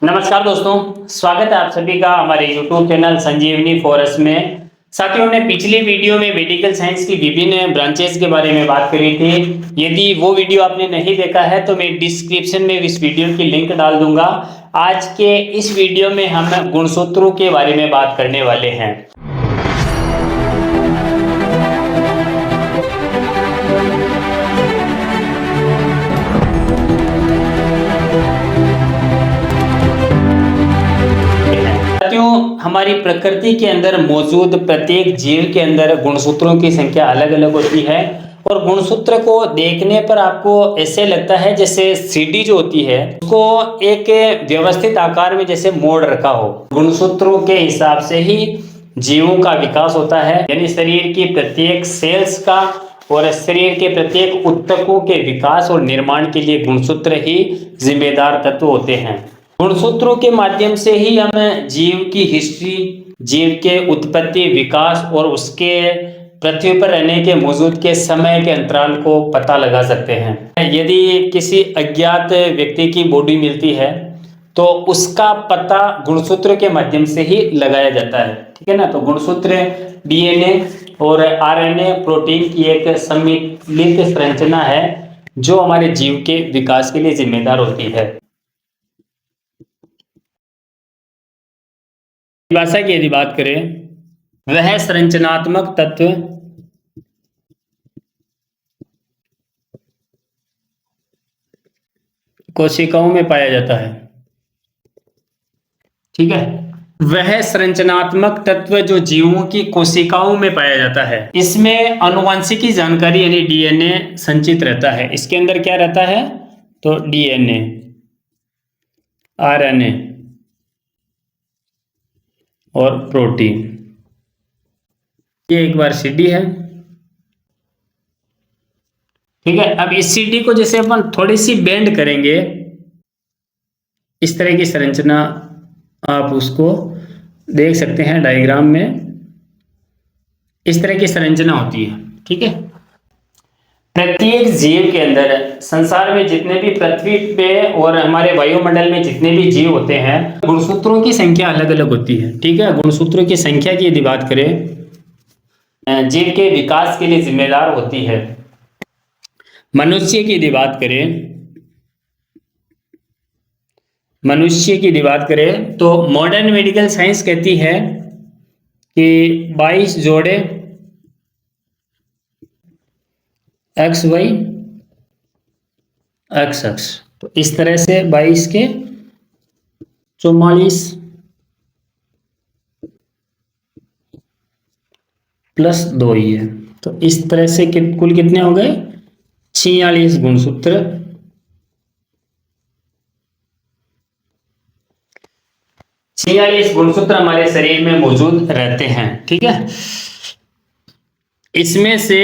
नमस्कार दोस्तों, स्वागत है आप सभी का हमारे YouTube चैनल संजीवनी फॉरेस्ट में। साथियों, हमने पिछली वीडियो में मेडिकल साइंस की विभिन्न ब्रांचेस के बारे में बात करी थी। यदि वो वीडियो आपने नहीं देखा है तो मैं डिस्क्रिप्शन में इस वीडियो की लिंक डाल दूंगा। आज के इस वीडियो में हम गुणसूत्रों के बारे में बात करने वाले हैं। हमारी प्रकृति के अंदर मौजूद प्रत्येक जीव के अंदर गुणसूत्रों की संख्या अलग अलग होती है और गुणसूत्र को देखने पर आपको ऐसे लगता है जैसे सीढ़ी जो होती है उसको एक व्यवस्थित आकार में जैसे मोड़ रखा हो। गुणसूत्रों के हिसाब से ही जीवों का विकास होता है, यानी शरीर की प्रत्येक सेल्स का और शरीर के प्रत्येक ऊतकों के विकास और निर्माण के लिए गुणसूत्र ही जिम्मेदार तत्व होते हैं। गुणसूत्रों के माध्यम से ही हम जीव की हिस्ट्री, जीव के उत्पत्ति, विकास और उसके पृथ्वी पर रहने के मौजूद के समय के अंतराल को पता लगा सकते हैं। यदि किसी अज्ञात व्यक्ति की बॉडी मिलती है तो उसका पता गुणसूत्र के माध्यम से ही लगाया जाता है, ठीक है ना। तो गुणसूत्र डीएनए और आरएनए प्रोटीन की एक सम्मिलित संरचना है जो हमारे जीव के विकास के लिए जिम्मेदार होती है। भाषा की यदि बात करें, वह संरचनात्मक तत्व कोशिकाओं में पाया जाता है, ठीक है। वह संरचनात्मक तत्व जो जीवों की कोशिकाओं में पाया जाता है, इसमें आनुवंशिकी जानकारी यानी डीएनए संचित रहता है। इसके अंदर क्या रहता है? तो डीएनए, आरएनए और प्रोटीन। ये एक बार सीडी है, ठीक है। अब इस सीडी को जैसे अपन थोड़ी सी बेंड करेंगे, इस तरह की संरचना आप उसको देख सकते हैं डायग्राम में। इस तरह की संरचना होती है, ठीक है। प्रत्येक जीव के अंदर, संसार में जितने भी पृथ्वी पे और हमारे वायुमंडल में जितने भी जीव होते हैं, गुणसूत्रों की संख्या अलग अलग होती है, ठीक है। गुणसूत्रों की संख्या की यदि बात करें, जीव के विकास के लिए जिम्मेदार होती है। मनुष्य की यदि बात करें, तो मॉडर्न मेडिकल साइंस कहती है कि 22 जोड़े एक्स वाई एक्स एक्स, तो इस तरह से 22 के 44 प्लस 2 ही है। तो इस तरह से कुल कितने हो गए? 46 गुणसूत्र। 46 गुणसूत्र हमारे शरीर में मौजूद रहते हैं, ठीक है। इसमें से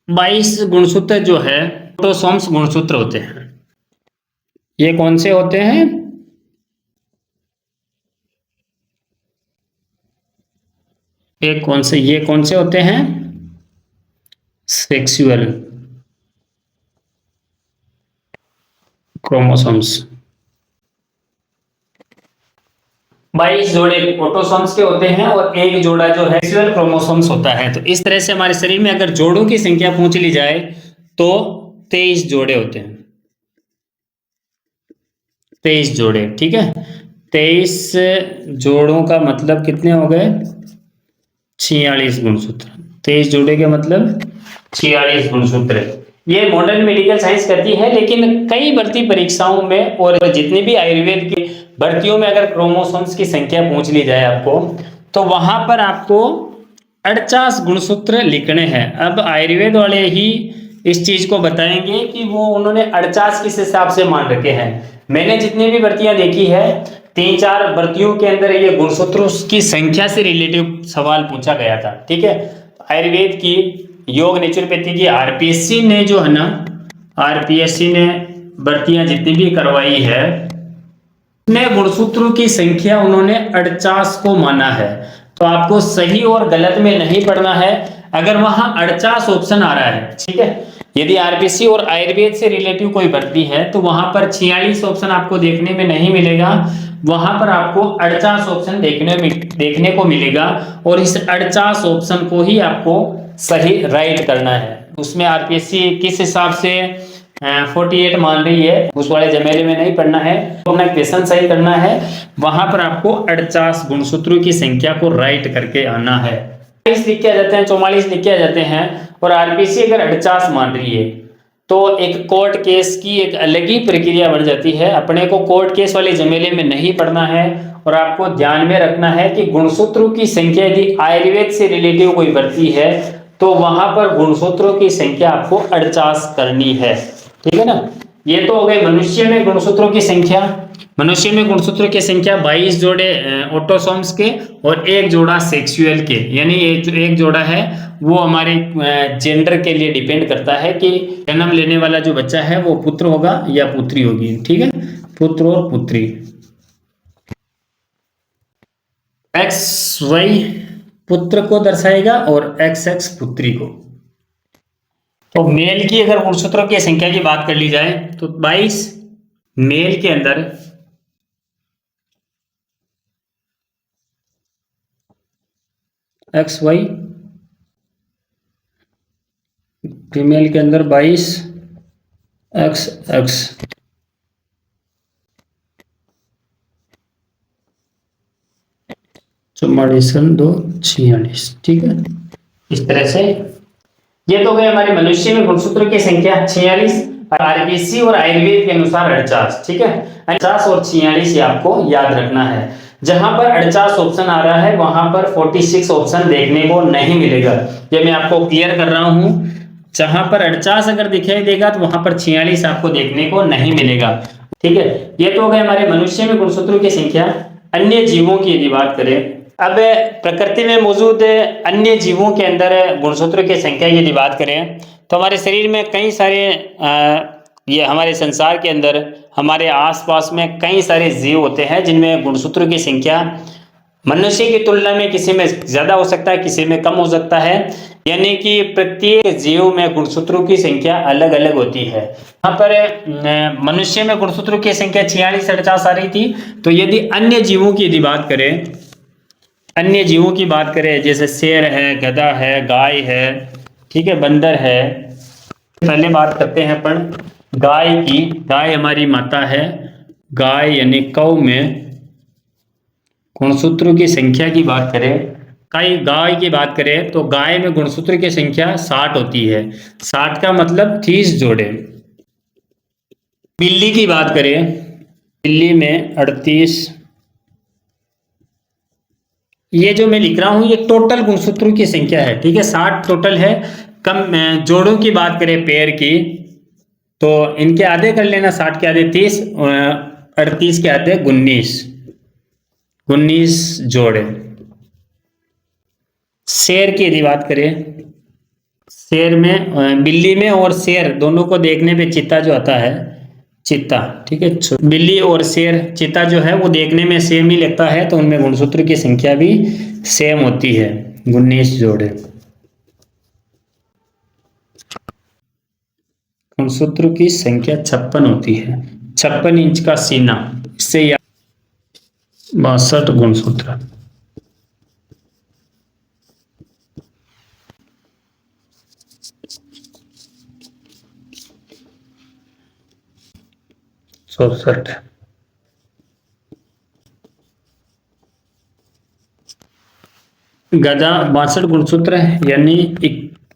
22 गुणसूत्र जो है ऑटोसोम्स गुणसूत्र होते हैं। ये कौन से होते हैं? ये कौन से होते हैं? Sexual chromosomes. 22 जोड़े ऑटोसोम्स के होते हैं और एक जोड़ा जो है सेक्सुअल क्रोमोसोम्स होता है। तो इस तरह से हमारे शरीर में अगर जोड़ों की संख्या पूछ ली जाए तो 23 जोड़े होते हैं। 23 जोड़े, ठीक है। 23 जोड़ों का मतलब कितने हो गए? 46 गुणसूत्र। 23 जोड़े के मतलब 46 गुणसूत्र। ये मॉडर्न मेडिकल साइंस करती है, लेकिन कई भर्ती परीक्षाओं में और जितनी भी आयुर्वेद की भर्तियों में अगर क्रोमोसोम्स की संख्या पूछ ली जाए आपको, तो वहां पर आपको 48 गुणसूत्र लिखने हैं। अब आयुर्वेद वाले ही इस चीज को बताएंगे कि वो उन्होंने 48 किस हिसाब से मान रखे हैं। मैंने जितनी भी भर्तियां देखी है, 3-4 भर्तियों के अंदर ये गुणसूत्रों की संख्या से रिलेटिव सवाल पूछा गया था, ठीक है। आयुर्वेद की, योग नेचुरोपैथी की आरपीएससी ने जो है ना, आरपीएससी ने भर्तियां जितनी भी करवाई है, उसमें गुणसूत्रों की संख्या उन्होंने 48 को माना है। तो आपको सही और गलत में नहीं पढ़ना है। अगर वहां 48 ऑप्शन आ रहा है, ठीक है, यदि आरबीसी और आयुर्वेद से रिलेटिव कोई भर्ती है तो वहां पर 46 ऑप्शन आपको देखने में नहीं मिलेगा, वहां पर आपको 48 ऑप्शन देखने को मिलेगा, और इस 48 ऑप्शन को ही आपको सही राइट करना है। उसमें आरपीएससी किस हिसाब से 48 मान रही है उस वाले जमेले में नहीं पढ़ना है, अपना क्वेश्चन सही करना है। वहां पर आपको 48 गुणसूत्रों की संख्या को राइट करके आना है। 44 लिख के आ जाते हैं, 44 लिख के आ जाते हैं, और आरपीसी अगर 48 मान रही है तो एक कोर्ट केस की एक अलग ही प्रक्रिया बन जाती है। अपने को कोर्ट केस वाले जमेले में नहीं पढ़ना है, और आपको ध्यान में रखना है कि गुणसूत्रों की संख्या यदि आयुर्वेद से रिलेटिव कोई बढ़ती है तो वहां पर गुणसूत्रों की संख्या आपको 48 करनी है। ठीक है ना। ये तो हो गए मनुष्य में गुणसूत्रों की संख्या। मनुष्य में गुणसूत्रों की संख्या 22 जोड़े ऑटोसोम्स के और एक जोड़ा सेक्सुअल के, यानी एक जोड़ा है वो हमारे जेंडर के लिए डिपेंड करता है कि जन्म लेने वाला जो बच्चा है वो पुत्र होगा या पुत्री होगी। ठीक है, पुत्र और पुत्री। एक्स वाई पुत्र को दर्शाएगा और एक्स एक्स पुत्री को। तो मेल की अगर गुणसूत्रों की संख्या की बात कर ली जाए तो 22 मेल के अंदर एक्स वाई, फीमेल के अंदर 22 एक्स एक्स। चौवालीस 2 46। ठीक है, इस तरह से ये तो गए हमारे मनुष्य में गुणसूत्रों की संख्या 46, आरबीसी और आयुर्वेद के अनुसार 48। ठीक है, 50 और 46 ये आपको याद रखना है। जहां पर 48 ऑप्शन आ रहा है वहां पर 46 ऑप्शन देखने को नहीं मिलेगा। ये मैं आपको क्लियर कर रहा हूं, जहां पर 48 अगर दिखाई देगा तो वहां पर 46 आपको देखने को नहीं मिलेगा। ठीक है, ये तो हो गए हमारे मनुष्य में गुणसूत्रों की संख्या। अन्य जीवों की यदि बात करें, अब प्रकृति में मौजूद अन्य जीवों के अंदर गुणसूत्रों की संख्या की यदि बात करें तो हमारे शरीर में कई सारे ये हमारे संसार के अंदर हमारे आसपास में कई सारे जीव होते हैं जिनमें गुणसूत्रों की संख्या मनुष्य की तुलना में किसी में ज्यादा हो सकता है, किसी में कम हो सकता है, यानी कि प्रत्येक जीव में गुणसूत्रों की संख्या अलग अलग होती है। यहाँ पर मनुष्य में गुणसूत्रों की संख्या 46 48 आ रही थी। तो यदि अन्य जीवों की यदि बात करें, अन्य जीवों की बात करें जैसे शेर है, गधा है, गाय है, ठीक है, बंदर है। पहले बात करते हैं अपन गाय की। गाय हमारी माता है। गाय यानी कौ में गुणसूत्रों की संख्या की बात करें, गाय की बात करें तो गाय में गुणसूत्र की संख्या 60 होती है। 60 का मतलब 30 जोड़े। बिल्ली की बात करें, बिल्ली में 38। ये जो मैं लिख रहा हूं ये टोटल गुणसूत्रों की संख्या है। ठीक है, 60 टोटल है। कम जोड़ों की बात करें पैर की तो इनके आधे कर लेना, 60 के आधे 30, 38 के आधे 19 जोड़े। शेर की यदि बात करें, शेर में बिल्ली में और शेर दोनों को देखने पे चीता जो आता है, चीता, ठीक है, बिल्ली और शेर, चीता जो है वो देखने में सेम ही लगता है तो उनमें गुणसूत्र की संख्या भी सेम होती है, 19 जोड़े। गुणसूत्र की संख्या 56 होती है। 56 इंच का सीना, इससे 62 गुणसूत्र। गधा 62 गुणसूत्र है यानी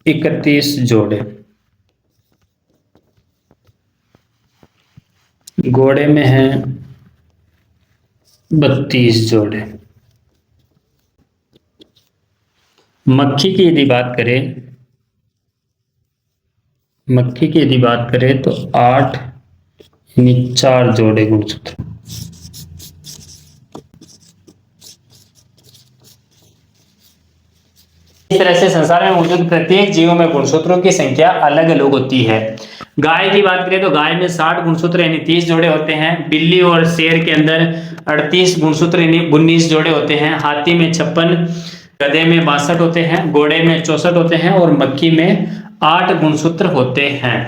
31 जोड़े। घोड़े में है 32 जोड़े। मक्खी की यदि बात करें, मक्खी की यदि बात करें तो 8 यानी 4 जोड़े गुणसूत्र। इस तरह से संसार में मौजूद प्रत्येक जीव में गुणसूत्रों की संख्या अलग अलग होती है। गाय की बात करें तो गाय में 60 गुणसूत्र यानी 30 जोड़े होते हैं। बिल्ली और शेर के अंदर 38 गुणसूत्र यानी 19 जोड़े होते हैं। हाथी में 56, गधे में 62 होते हैं, घोड़े में 64 होते हैं और मक्खी में 8 गुणसूत्र होते हैं।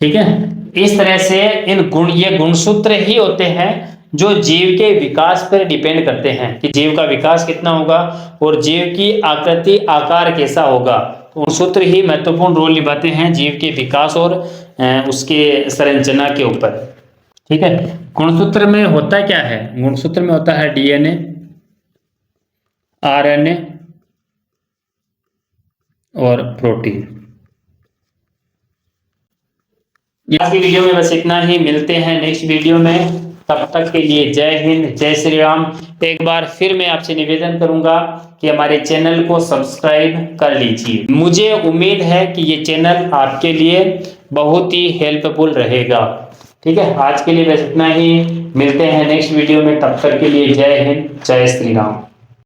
ठीक है, इस तरह से ये गुणसूत्र ही होते हैं जो जीव के विकास पर डिपेंड करते हैं कि जीव का विकास कितना होगा और जीव की आकृति आकार कैसा होगा। तो गुणसूत्र ही महत्वपूर्ण रोल निभाते हैं जीव के विकास और उसके संरचना के ऊपर। ठीक है, गुणसूत्र में होता क्या है? गुणसूत्र में होता है डीएनए, आरएनए और प्रोटीन। आज की वीडियो में बस इतना ही, मिलते हैं नेक्स्ट वीडियो में। तब तक के लिए जय हिंद, जय श्री राम। एक बार फिर मैं आपसे निवेदन करूंगा कि हमारे चैनल को सब्सक्राइब कर लीजिए। मुझे उम्मीद है कि ये चैनल आपके लिए बहुत ही हेल्पफुल रहेगा। ठीक है, आज के लिए बस इतना ही, मिलते हैं नेक्स्ट वीडियो में। तब तक के लिए जय हिंद, जय श्री राम।